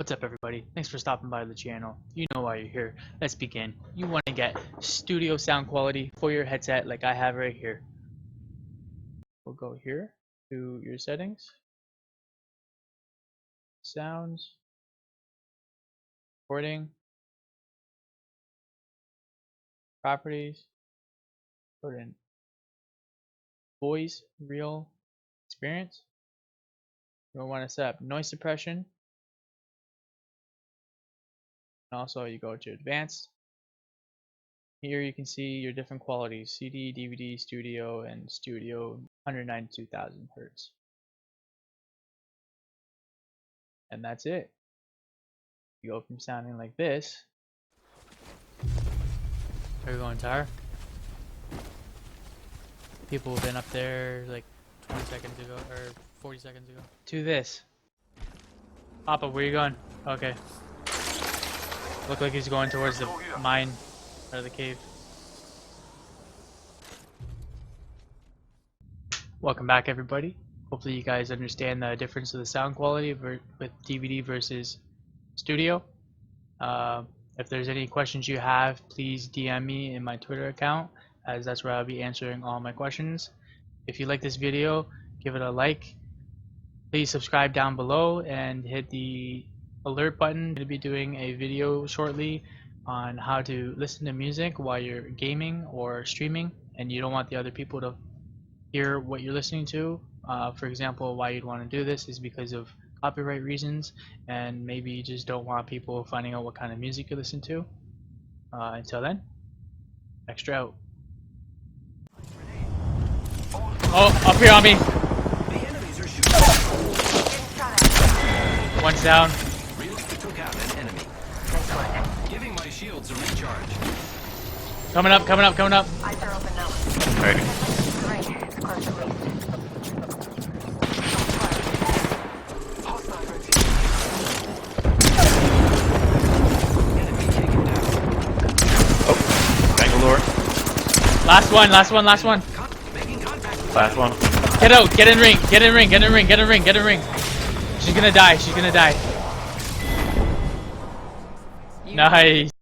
What's up, everybody? Thanks for stopping by the channel. You know why you're here. Let's begin. You want to get studio sound quality for your headset like I have right here. We'll go here to your settings, sounds, recording, properties, put in voice, real experience. You'll want to set up noise suppression. And also you go to advanced. Here you can see your different qualities: CD, DVD, studio, and studio 192,000 hertz. And that's it. You go from sounding like this. Are we going Tyre? People have been up there like 20 seconds ago, or 40 seconds ago. To this. Papa, where you going? Okay. Look like he's going towards the mine, out of the cave. Welcome back, everybody. Hopefully you guys understand the difference of the sound quality with DVD versus studio. If there's any questions you have, please DM me in my Twitter account, as that's where I'll be answering all my questions. If you like this video, give it a like. Please subscribe down below and hit the alert button. I'm going to be doing a video shortly on how to listen to music while you're gaming or streaming and you don't want the other people to hear what you're listening to. For example, why you'd want to do this is because of copyright reasons, and maybe you just don't want people finding out what kind of music you listen to. Until then, extra out. Oh, up here on me. One's down. Took out an enemy. Giving my shields a recharge. Coming up. Eyes are open now. Right. Great. It's close to me. Enemy taken down. Oh, Bangalore. Last one. Making contact. Last one. Get out, get in ring. She's gonna die. Nice.